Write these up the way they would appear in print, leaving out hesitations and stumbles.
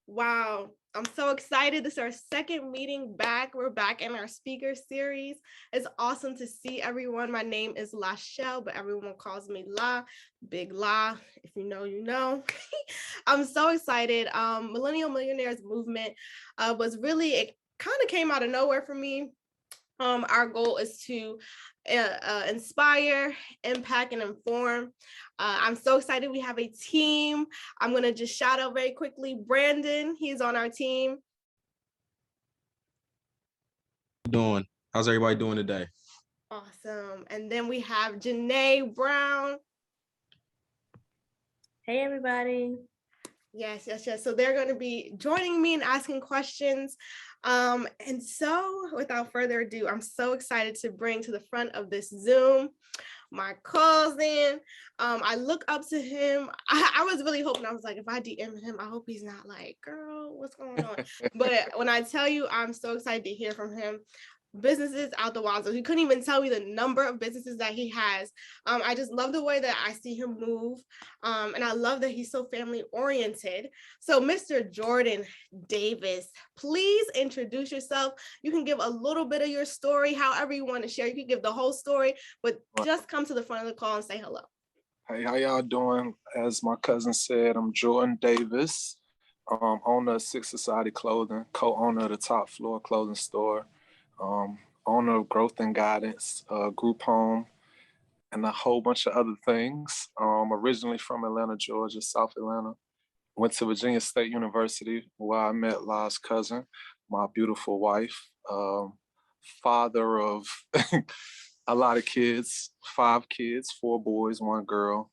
Wow, I'm so excited. This is our second meeting back. We're back in our speaker series. It's awesome to see everyone. My name is Lachelle, but everyone calls me La, Big La. If you know, you know. I'm so excited. Millennial Millionaires Movement was really, it kind of came out of nowhere for me. Our goal is to inspire, impact, and inform. I'm so excited we have a team. I'm going to just shout out very quickly Brandon. He's on our team. Doing? How's everybody doing today? Awesome. And then we have Janae Brown. Hey, everybody. Yes. So they're going to be joining me and asking questions. And so without further ado, I'm so excited to bring to the front of this Zoom my cousin. I look up to him. I was really hoping, I was like, if I DM him, I hope he's not like, girl, what's going on? But when I tell you, I'm so excited to hear from him. Businesses out the wazoo. He couldn't even tell me the number of businesses that he has. I just love the way that I see him move. And I love that he's so family oriented. So Mr. Jordan Davis, please introduce yourself. You can give a little bit of your story, however you want to share. You can give the whole story, but just come to the front of the call and say hello. Hey, how y'all doing? As my cousin said, I'm Jordan Davis, owner of Six Society Clothing, co-owner of the Top Floor Clothing Store, owner of Growth and Guidance, Group Home, and a whole bunch of other things. Originally from Atlanta, Georgia, South Atlanta. Went to Virginia State University where I met La's cousin, my beautiful wife, father of a lot of kids, 5 kids, 4 boys, 1 girl,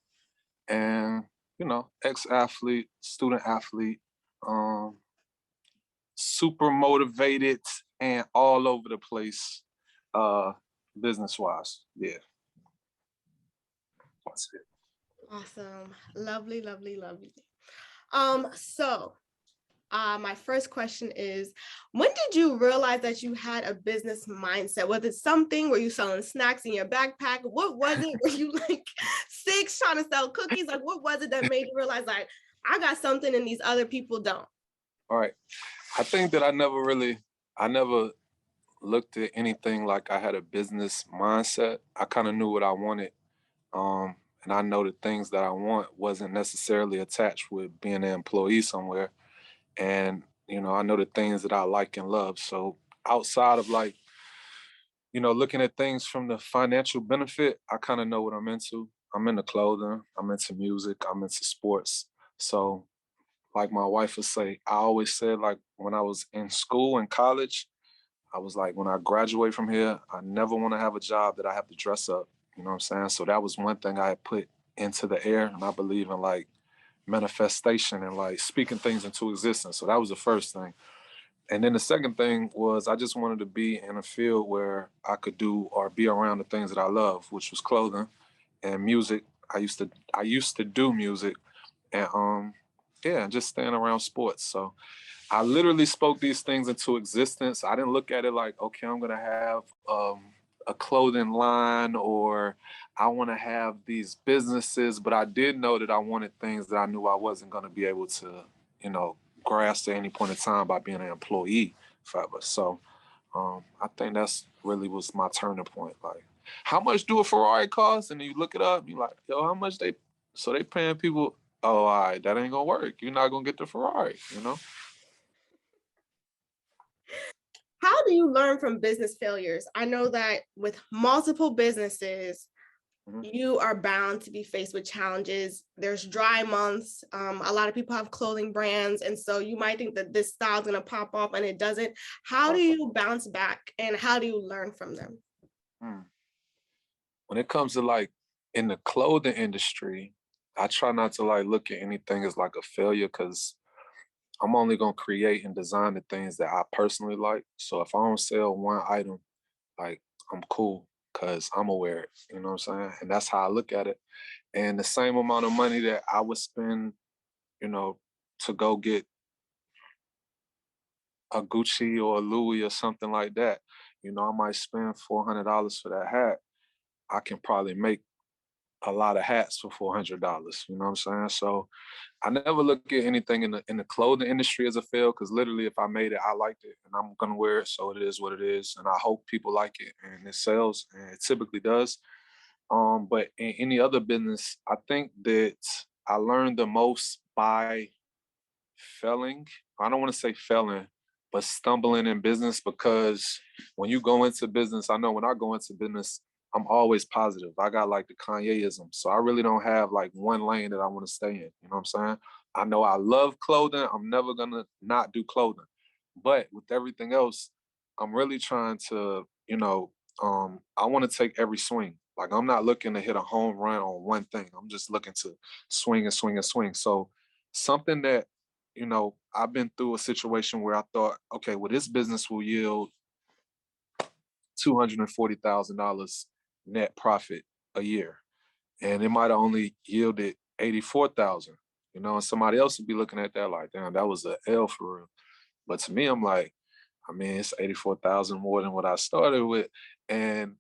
and, ex-athlete, student athlete, super motivated and all over the place, business-wise. Yeah. That's it. Awesome. Lovely. So my first question is, when did you realize that you had a business mindset? Was it something, were you selling snacks in your backpack? What was it? Were you like 6 trying to sell cookies? Like, what was it that made you realize, like, I got something and these other people don't? All right. I think that I never looked at anything like I had a business mindset. I kind of knew what I wanted. And I know the things that I want wasn't necessarily attached with being an employee somewhere. And, I know the things that I like and love. So outside of looking at things from the financial benefit, I kind of know what I'm into. I'm into clothing, I'm into music, I'm into sports. So like my wife would say, I always said, like, when I was in school and college, I was like, when I graduate from here, I never want to have a job that I have to dress up. You know what I'm saying? So that was one thing I had put into the air. And I believe in like manifestation and like speaking things into existence. So that was the first thing. And then the second thing was I just wanted to be in a field where I could do or be around the things that I love, which was clothing and music. I used to do music and just staying around sports. So I literally spoke these things into existence. I didn't look at it like, okay, I'm gonna have a clothing line or I want to have these businesses, but I did know that I wanted things that I knew I wasn't gonna be able to, grasp at any point in time by being an employee forever. So I think that's really was my turning point. Like, how much do a Ferrari cost? And then you look it up, you're like, yo, how much they? So they paying people. Oh, all right, that ain't gonna work. You're not gonna get the Ferrari. How do you learn from business failures? I know that with multiple businesses, you are bound to be faced with challenges. There's dry months. A lot of people have clothing brands. And so you might think that this style is going to pop off and it doesn't. How do you bounce back and how do you learn from them? When it comes to like in the clothing industry, I try not to like look at anything as like a failure because I'm only gonna create and design the things that I personally like. So if I don't sell one item, like I'm cool because I'm aware, you know what I'm saying? And that's how I look at it. And the same amount of money that I would spend, to go get a Gucci or a Louis or something like that, I might spend $400 for that hat. I can probably make a lot of hats for $400. You know what I'm saying? So I never look at anything in the clothing industry as a fail, because literally if I made it, I liked it and I'm gonna wear it. So it is what it is. And I hope people like it and it sells, and it typically does. But in any other business, I think that I learned the most by failing. I don't want to say failing, but stumbling in business, because when you go into business, I know when I go into business, I'm always positive. I got like the Kanyeism. So I really don't have like one lane that I want to stay in. You know what I'm saying? I know I love clothing. I'm never gonna not do clothing. But with everything else, I'm really trying to, I want to take every swing. Like I'm not looking to hit a home run on one thing. I'm just looking to swing and swing and swing. So something that, I've been through a situation where I thought, okay, well, this business will yield $240,000 net profit a year, and it might have only yielded 84,000. And somebody else would be looking at that like, damn, that was a L for real. But to me, I'm like, I mean, it's 84,000 more than what I started with, and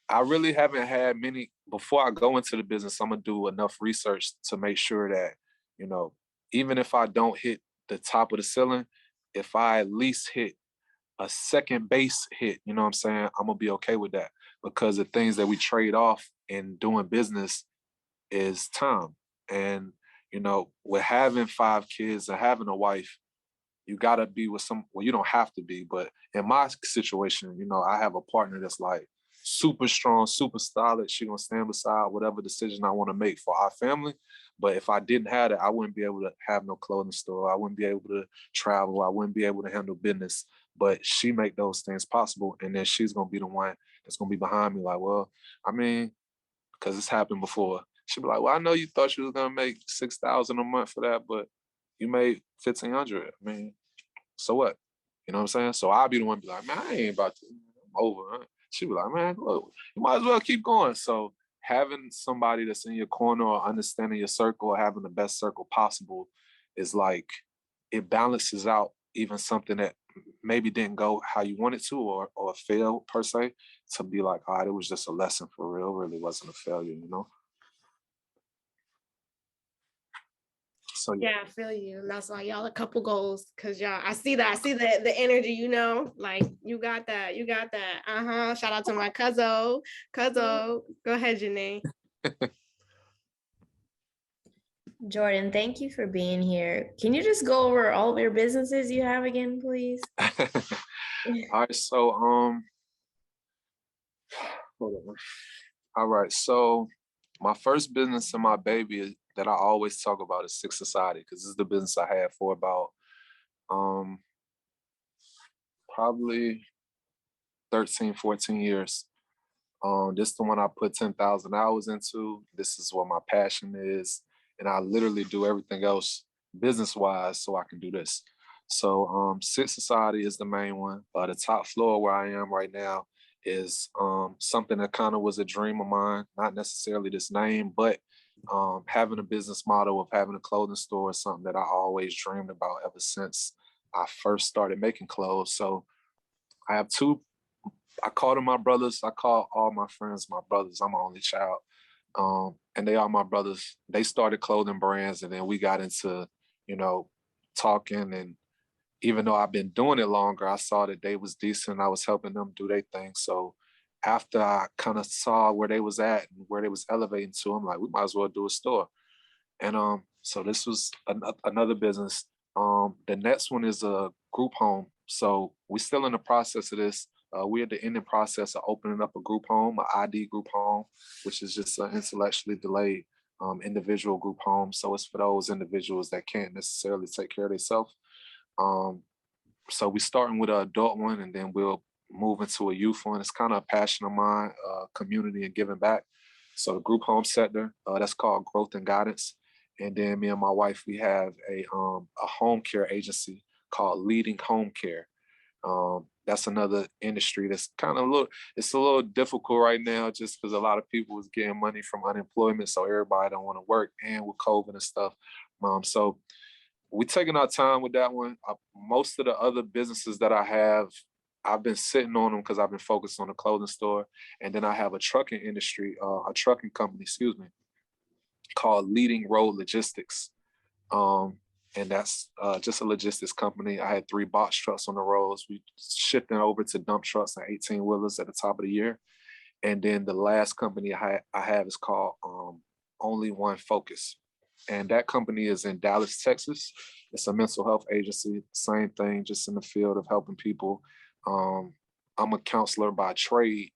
I really haven't had many. Before I go into the business, I'm gonna do enough research to make sure that, you know, even if I don't hit the top of the ceiling, if I at least hit a second base hit, you know what I'm saying? I'm gonna be okay with that, because the things that we trade off in doing business is time. And, with having 5 kids and having a wife, you gotta be with well, you don't have to be, but in my situation, I have a partner that's like super strong, super solid. She gonna stand beside whatever decision I want to make for our family. But if I didn't have it, I wouldn't be able to have no clothing store. I wouldn't be able to travel. I wouldn't be able to handle business. But she make those things possible, and then she's gonna be the one that's gonna be behind me. Like, well, I mean, because it's happened before. She'd be like, well, I know you thought you was gonna make 6,000 a month for that, but you made 1,500. I mean, so what? You know what I'm saying? So I'll be the one be like, man, I ain't about to, I'm over. Huh? She'd be like, man, look, you might as well keep going. So having somebody that's in your corner or understanding your circle or having the best circle possible is like, it balances out even something that maybe didn't go how you wanted to, or fail per se, to be like, all right, it was just a lesson for real. It really wasn't a failure. So Yeah, I feel you. And that's why y'all a couple goals. Cause y'all, I see that. I see the energy, like you got that. You got that. Shout out to my cousin. Go ahead, Janae. Jordan, thank you for being here. Can you just go over all of your businesses you have again, please? All right, so hold on. All right, so my first business and my baby that I always talk about is Six Society, because this is the business I had for about probably 13, 14 years. This is the one I put 10,000 hours into. This is what my passion is. And I literally do everything else business-wise so I can do this. So Six Society is the main one. The top floor where I am right now is something that kind of was a dream of mine, not necessarily this name, but having a business model of having a clothing store is something that I always dreamed about ever since I first started making clothes. So I have two. I call them my brothers. I call all my friends my brothers. I'm my only child. And they are my brothers. They started clothing brands, and then we got into, talking. And even though I've been doing it longer, I saw that they was decent. I was helping them do their thing. So after I kind of saw where they was at and where they was elevating to, I'm like, we might as well do a store. And so this was another business. The next one is a group home. So we're still in the process of this. We're at the ending process of opening up a group home, an ID group home, which is just an intellectually delayed individual group home. So it's for those individuals that can't necessarily take care of themselves. So we're starting with an adult one, and then we'll move into a youth one. It's kind of a passion of mine, community and giving back. So the group home sector, that's called Growth and Guidance. And then me and my wife, we have a home care agency called Leading Home Care. That's another industry that's kind of it's a little difficult right now, just because a lot of people is getting money from unemployment. So everybody don't want to work, and with COVID and stuff. So we're taking our time with that one. Most of the other businesses that I have, I've been sitting on them because I've been focused on the clothing store. And then I have a trucking company, excuse me, called Leading Road Logistics. And that's just a logistics company. I had 3 box trucks on the roads. We shifting over to dump trucks and 18-wheelers at the top of the year. And then the last company I have is called Only One Focus. And that company is in Dallas, Texas. It's a mental health agency, same thing, just in the field of helping people. I'm a counselor by trade.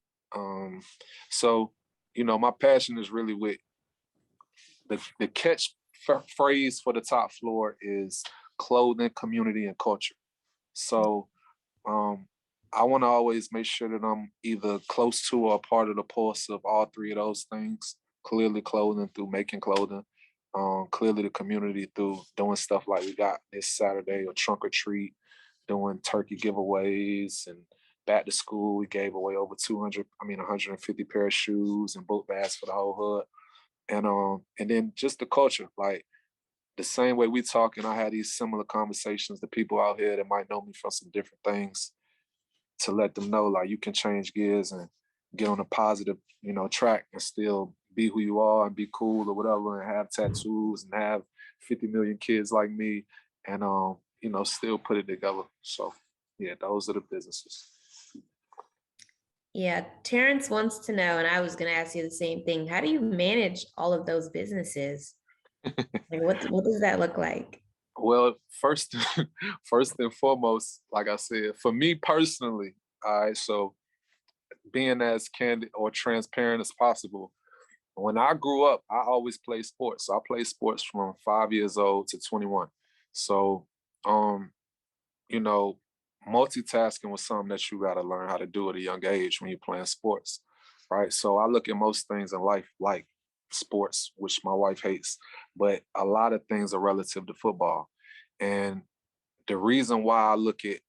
So, my passion is really with the catch phrase for the top floor is clothing, community, and culture. So I want to always make sure that I'm either close to or a part of the pulse of all 3 of those things. Clearly clothing through making clothing. Clearly the community through doing stuff like we got this Saturday, or trunk or treat, doing turkey giveaways, and back to school, we gave away over 150 pair of shoes and book bags for the whole hood. And then just the culture, like the same way we talk, and I had these similar conversations, the people out here that might know me from some different things, to let them know, like, you can change gears and get on a positive, track and still be who you are and be cool or whatever, and have tattoos and have 50 million kids like me, and still put it together. So yeah, those are the businesses. Yeah, Terrence wants to know, and I was going to ask you the same thing. How do you manage all of those businesses? Like, what does that look like? Well, first and foremost, like I said, for me personally, all right, so being as candid or transparent as possible, when I grew up, I always played sports. So I played sports from 5 years old to 21. So, you know, multitasking was something that you got to learn how to do at a young age when you're playing sports, right? So I look at most things in life like sports, which my wife hates, but a lot of things are relative to football. And the reason why I look at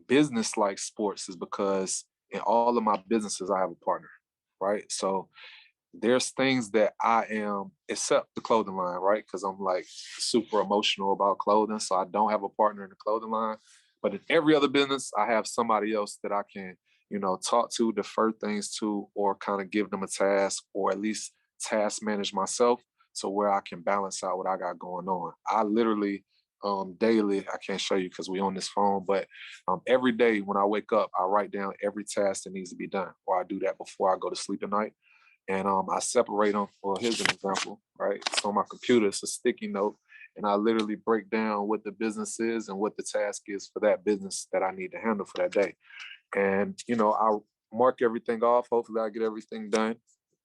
business like sports is because in all of my businesses, I have a partner, right? So there's things that I am, except the clothing line, right? Because I'm like super emotional about clothing. So I don't have a partner in the clothing line. But in every other business, I have somebody else that I can, talk to, defer things to, or kind of give them a task, or at least task manage myself, so where I can balance out what I got going on. I literally daily, I can't show you because we on this phone, but every day when I wake up, I write down every task that needs to be done, or I do that before I go to sleep at night. And I separate them. Well, here's an example, right? So on my computer, it's a sticky note, and I literally break down what the business is and what the task is for that business that I need to handle for that day. And, I mark everything off. Hopefully I get everything done.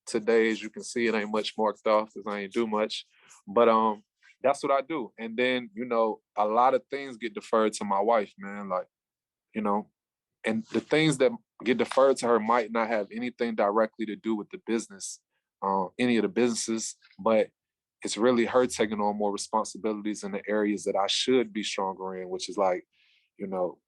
Today, as you can see, it ain't much marked off because I ain't do much. But that's what I do. And then, a lot of things get deferred to my wife, man. Like, you know, and the things that get deferred to her might not have anything directly to do with the business, any of the businesses, but it's really her taking on more responsibilities in the areas that I should be stronger in, which is like, you know,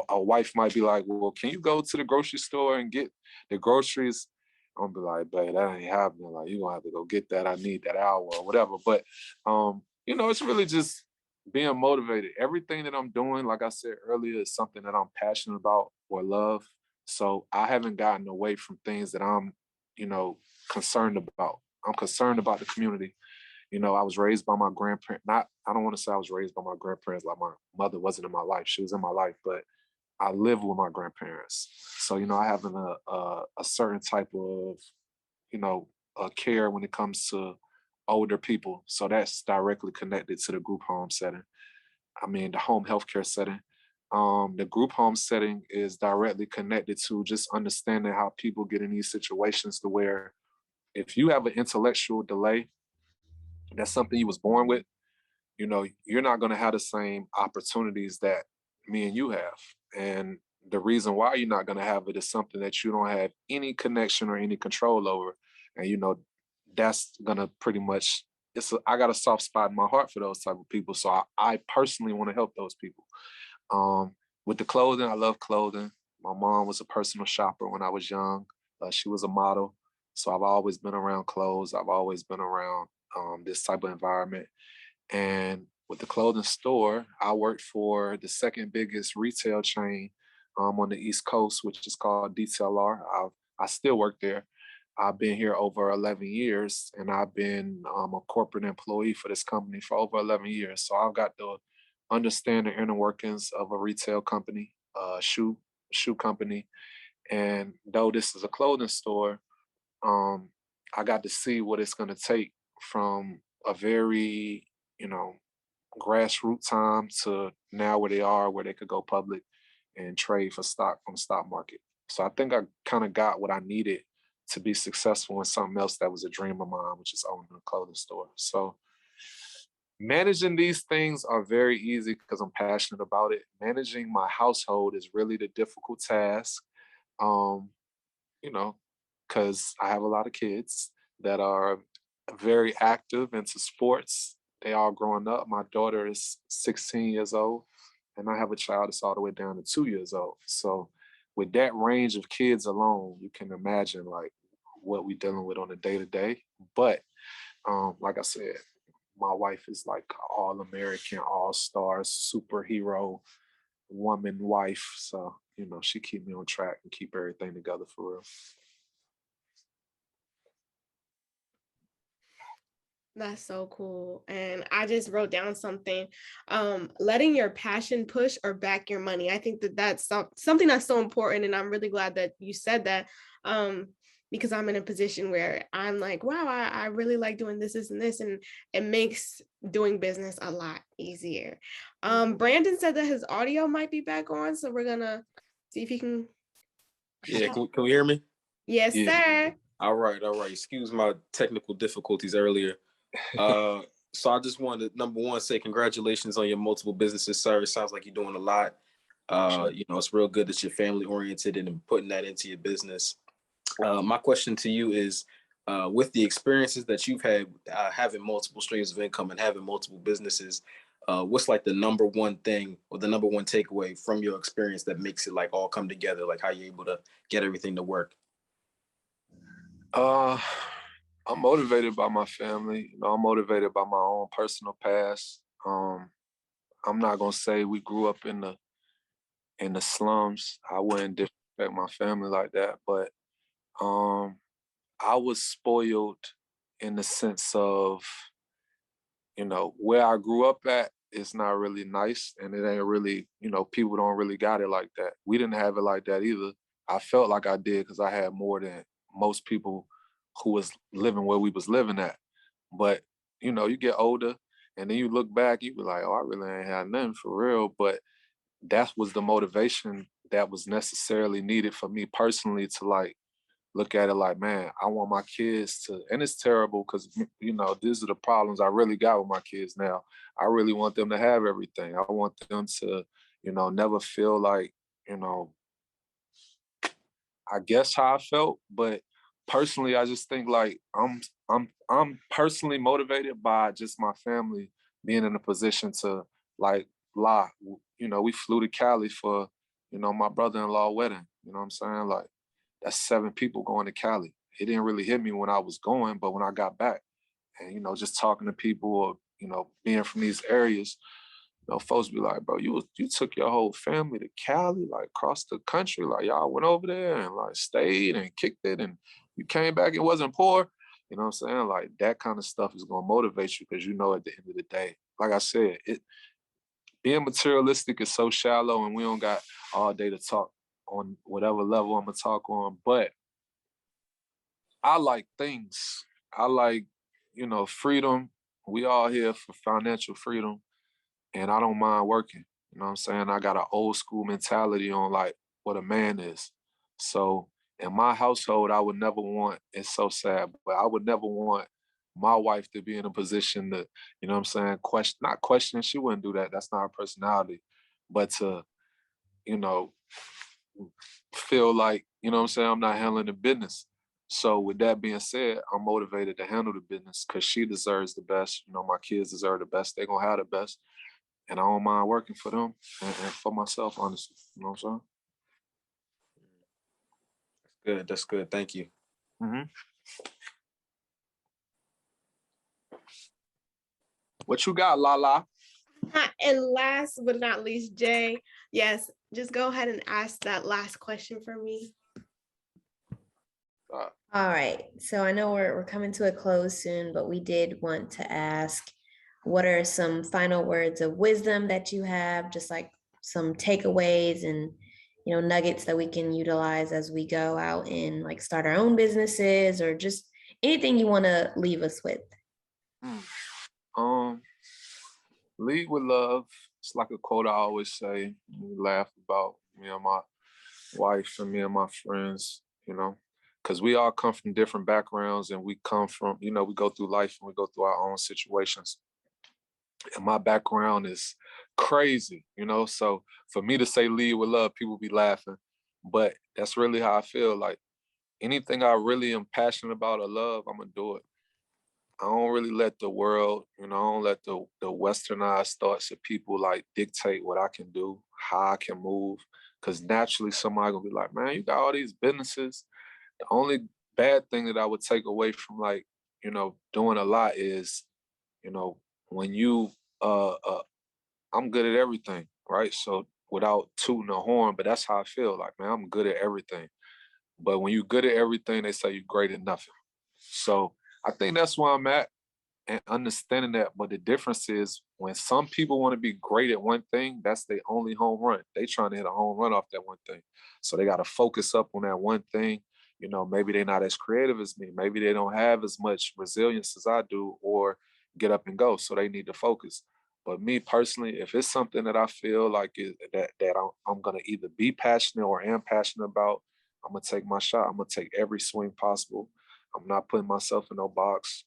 a wife might be like, well, can you go to the grocery store and get the groceries? I'm gonna be like, babe, that ain't happening. Like, you're gonna have to go get that. I need that hour or whatever. But it's really just being motivated. Everything that I'm doing, like I said earlier, is something that I'm passionate about or love. So I haven't gotten away from things that I'm, concerned about. I'm concerned about the community. I was raised by my grandparents. I don't want to say I was raised by my grandparents like my mother wasn't in my life. She was in my life, but I live with my grandparents. So, I have a certain type of, care when it comes to older people. So that's directly connected to the group home setting. I mean, the home healthcare setting. The group home setting is directly connected to just understanding how people get in these situations, to where if you have an intellectual delay, that's something you was born with, you're not going to have the same opportunities that me and you have. And the reason why you're not going to have it is something that you don't have any connection or any control over. And, that's going to pretty much, I got a soft spot in my heart for those type of people. So I personally want to help those people. With the clothing, I love clothing. My mom was a personal shopper when I was young. She was a model. So I've always been around clothes. I've always been around this type of environment. And with the clothing store, I worked for the second biggest retail chain on the East Coast, which is called DTLR. I still work there. I've been here over 11 years, and I've been a corporate employee for this company for over 11 years. So I've got to understand the inner workings of a retail company, shoe company. And though this is a clothing store, I got to see what it's going to take from a very, grassroots time to now where they are, where they could go public and trade for stock on the stock market. So I think I kind of got what I needed to be successful in something else that was a dream of mine, which is owning a clothing store. So managing these things are very easy because I'm passionate about it. Managing my household is really the difficult task. Because I have a lot of kids that are very active into sports. They all growing up. My daughter is 16 years old, and I have a child that's all the way down to 2 years old. So with that range of kids alone, you can imagine like what we're dealing with on a day-to-day. But like I said, my wife is like all-American, all-star, superhero woman wife. So, she keep me on track and keep everything together for real. That's so cool. And I just wrote down something, letting your passion push or back your money. I think that that's something that's so important. And I'm really glad that you said that, because I'm in a position where I'm like, wow, I really like doing this, and this, and it makes doing business a lot easier. Brandon said that his audio might be back on, so we're gonna see if he can. Yeah, can we hear me? Yes, sir. All right. Excuse my technical difficulties earlier. So I just wanted to, number one, say congratulations on your multiple businesses, sir. It sounds like you're doing a lot. It's real good that you're family oriented and putting that into your business. My question to you is, with the experiences that you've had, having multiple streams of income and having multiple businesses, what's like the number one thing or the number one takeaway from your experience that makes it like all come together? Like how you're able to get everything to work? I'm motivated by my family. I'm motivated by my own personal past. I'm not gonna say we grew up in the slums. I wouldn't disrespect my family like that, but I was spoiled in the sense of, where I grew up at is not really nice, and it ain't really, people don't really got it like that. We didn't have it like that either. I felt like I did because I had more than most people who was living where we was living at. But, you get older and then you look back, you be like, oh, I really ain't had nothing for real. But that was the motivation that was necessarily needed for me personally to like look at it like, man, I want my kids to, and it's terrible because, these are the problems I really got with my kids now. I really want them to have everything. I want them to, never feel like, I guess how I felt, but personally, I just think like I'm personally motivated by just my family being in a position to like lie. We flew to Cali for, my brother-in-law wedding. You know what I'm saying? Like that's 7 people going to Cali. It didn't really hit me when I was going, but when I got back and, just talking to people or, being from these areas, folks be like, bro, you took your whole family to Cali, like across the country, like y'all went over there and like stayed and kicked it, and you came back, it wasn't poor. You know what I'm saying? Like that kind of stuff is gonna motivate you because at the end of the day, like I said, being materialistic is so shallow, and we don't got all day to talk on whatever level I'm gonna talk on. But I like things. I like, freedom. We all here for financial freedom. And I don't mind working. You know what I'm saying? I got an old school mentality on like what a man is. So in my household, I would never want, it's so sad, but I would never want my wife to be in a position to, you know what I'm saying, not question, she wouldn't do that. That's not her personality. But to, you know, feel like, you know what I'm saying, I'm not handling the business. So with that being said, I'm motivated to handle the business because she deserves the best. My kids deserve the best. They're going to have the best. And I don't mind working for them and for myself, honestly. You know what I'm Good. That's good. Thank you. saying? What you got, Lala? And last but not least, Jay, yes, just go ahead and ask that last question for me. All right. So I know we're coming to a close soon, but we did want to ask, what are some final words of wisdom that you have, just like some takeaways and, you know, nuggets that we can utilize as we go out and like start our own businesses, or just anything you want to leave us with? Lead with love. It's like a quote I always say. We laugh about, me and my wife and me and my friends, you know, because we all come from different backgrounds, and we come from, you know, we go through life and we go through our own situations. And my background is crazy, you know. So for me to say lead with love, people be laughing. But that's really how I feel. Like anything I really am passionate about or love, I'm gonna do it. I don't really let the world, you know, I don't let the westernized thoughts of people like dictate what I can do, how I can move. Cause naturally somebody gonna be like, man, you got all these businesses. The only bad thing that I would take away from like, you know, doing a lot is, you know, when you I'm good at everything, right? So without tooting the horn, but that's how I feel. Like, man, I'm good at everything. But when you're good at everything, they say you're great at nothing. So I think that's where I'm at, and understanding that. But the difference is when some people want to be great at one thing, that's their only home run. They trying to hit a home run off that one thing. So they got to focus up on that one thing. You know, maybe they're not as creative as me. Maybe they don't have as much resilience as I do, or get up and go. So they need to focus. But me personally, if it's something that I feel like I'm gonna either be passionate or am passionate about, I'm gonna take my shot. I'm gonna take every swing possible. I'm not putting myself in no box.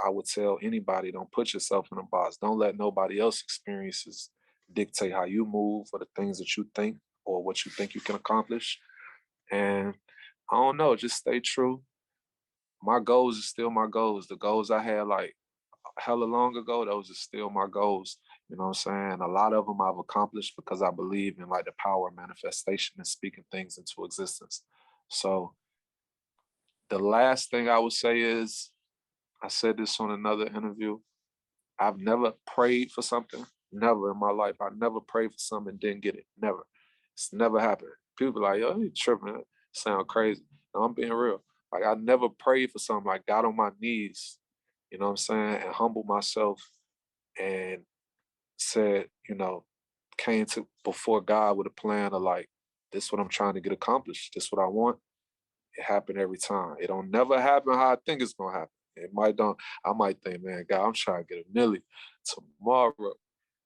I would tell anybody, don't put yourself in a box. Don't let nobody else's experiences dictate how you move or the things that you think or what you think you can accomplish. And I don't know, just stay true. My goals are still my goals. The goals I had like hella long ago, those are still my goals. You know what I'm saying? A lot of them I've accomplished because I believe in like the power of manifestation and speaking things into existence. So the last thing I would say is, I said this on another interview, I've never prayed for something, never in my life. I never prayed for something and didn't get it. Never. It's never happened. People are like, yo, you tripping. Sound crazy. No, I'm being real. Like I never prayed for something. I got on my knees, you know what I'm saying, and humbled myself and said, you know, came to before God with a plan of like, this is what I'm trying to get accomplished. This is what I want. It happened every time. It don't never happen how I think it's gonna happen. It might don't. I might think, man, God, I'm trying to get a milli tomorrow.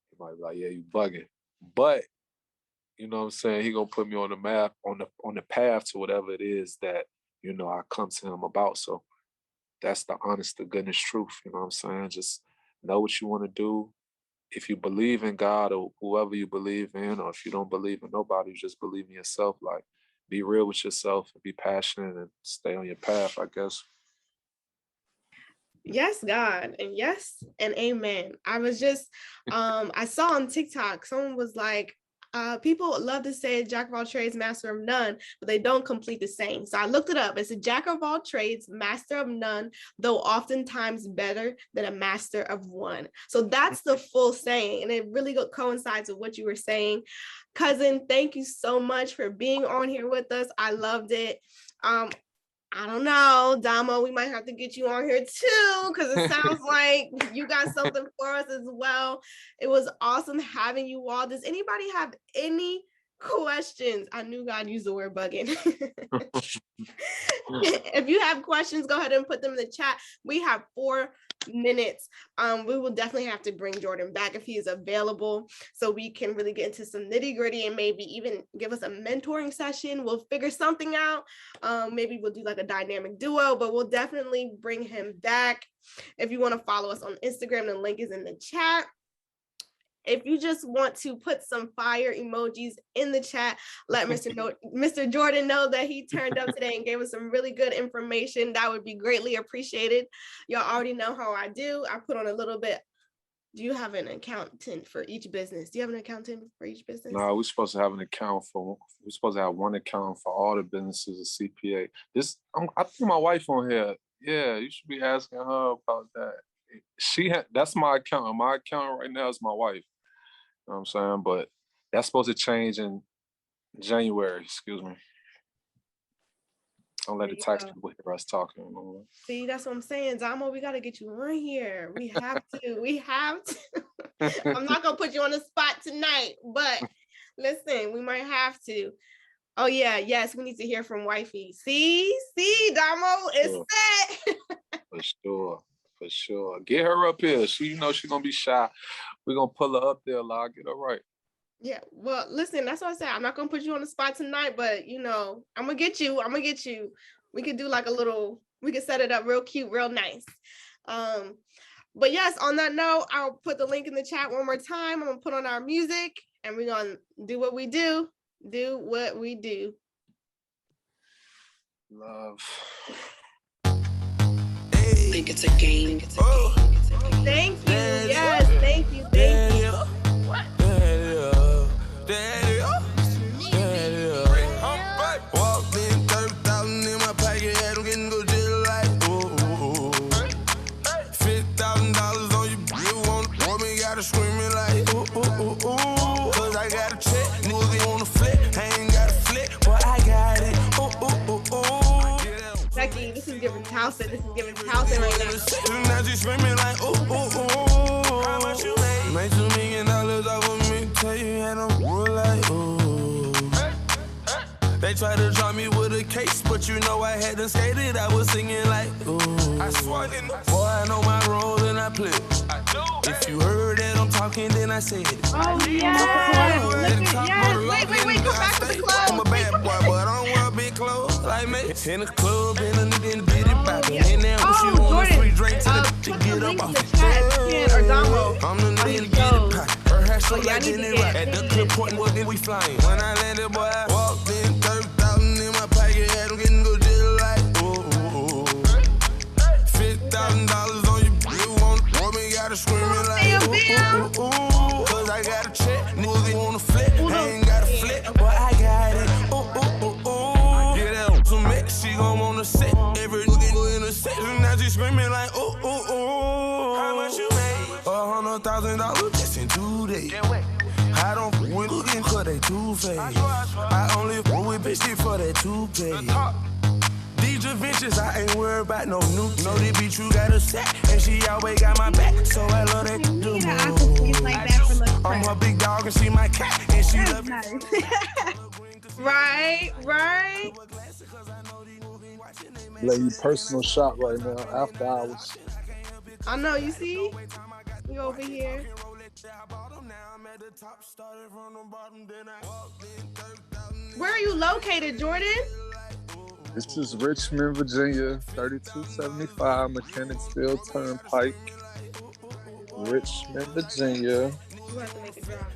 He might be like, yeah, you bugging. But you know what I'm saying? He gonna put me on the map, on the path to whatever it is that, you know, I come to him about. So that's the honest to goodness truth. You know what I'm saying? Just know what you want to do. If you believe in God or whoever you believe in, or if you don't believe in nobody, you just believe in yourself. Like, be real with yourself and be passionate and stay on your path, I guess. Yes, God, and yes, and amen. I was just, I saw on TikTok, someone was like, people love to say jack of all trades, master of none, but they don't complete the same. So I looked it up. It's a jack of all trades, master of none, though oftentimes better than a master of one. So that's the full saying, and it really coincides with what you were saying. Cousin, thank you so much for being on here with us. I loved it. I don't know, Damo, we might have to get you on here too, because it sounds like you got something for us as well. It was awesome having you all. Does anybody have any questions? I knew God used the word bugging. If you have questions, go ahead and put them in the chat. We have 4 minutes. We will definitely have to bring Jordan back if he is available, so we can really get into some nitty gritty and maybe even give us a mentoring session. We'll figure something out. Maybe we'll do like a dynamic duo, but we'll definitely bring him back. If you want to follow us on Instagram, the link is in the chat. If you just want to put some fire emojis in the chat, let Mr. Jordan know that he turned up today and gave us some really good information. That would be greatly appreciated. Y'all already know how I do. I put on a little bit. Do you have an accountant for each business? Do you have an accountant for each business? No, we're supposed to have an account we're supposed to have one account for all the businesses, a CPA. I think my wife on here. Yeah, you should be asking her about that. that's my accountant. My accountant right now is my wife. You know what I'm saying? But that's supposed to change in January, excuse me. Don't let the tax people hear us talking. See, that's what I'm saying. Damo, we got to get you on here. We have to. We have to. I'm not going to put you on the spot tonight, but listen, we might have to. Oh, yeah. Yes, we need to hear from wifey. See, Damo is set. For sure. Get her up here. She's going to be shy. We're going to pull her up there, I'll get her right. Yeah, well, listen, that's what I said. I'm not gonna put you on the spot tonight, but I'm gonna get you. We could do like we could set it up real cute, real nice. But yes, on that note, I'll put the link in the chat one more time. I'm gonna put on our music and we're gonna do what we do. Love. Think it's a game. Thank you. Yes, thank you. What? Walked in 30,000 in my pocket, had them getting go jail like $50,000 on you want me, gotta screaming like cause I got a check, niggas on the flip, I ain't got a flip, but I got it. Becky, this is giving Towson. This is giving Towson right now. Now she screaming like how much you made? Made $2 million off of me, tell you and I'm like They tried to drop me with a case, but you know I hadn't skated. I was singing like, ooh. I swear, boy, I know my role and I play. If you heard that I'm talking, then I said it. Oh, yeah. Wait, come back to the club. I'm a bad boy, but I don't wear big clothes like me. In the club, and a nigga in the bitty poppin'. And now she want a free drink to get up off it. Or Damo. I'm the nigga in the bitty poppin'. Her hair so like Jenny Rock. At the clip point, we flying. When I landed, boy, I walked in 30,000 in my pocket, had them getting go jail like $50,000 on you. You want me, gotta screaming like cause I got a check, niggas wanna flip, I ain't got a flip, but I got it. Get out to mix, she gon' wanna sit. Every nigga in the set, now she screaming like how much you made? $100,000 just in 2 days. I don't win looking cause they two-faced. I only roll with bitches for that two-pay. These adventures, I ain't worried about no new. Know they be true, got a set, and she always got my back, so I love that I'm her big dog and she my cat, and she love me. Right. Lady personal shop right now, after hours. I know, you see? We over here. Where are you located, Jordan? This is Richmond, Virginia, 3275 Mechanicsville Turnpike. Richmond, Virginia. You have to make a drop.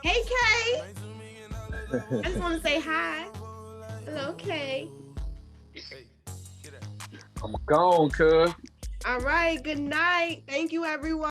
Hey, Kay. I just want to say hi. Hello, Kay. I'm gone, cuz. All right. Good night. Thank you, everyone.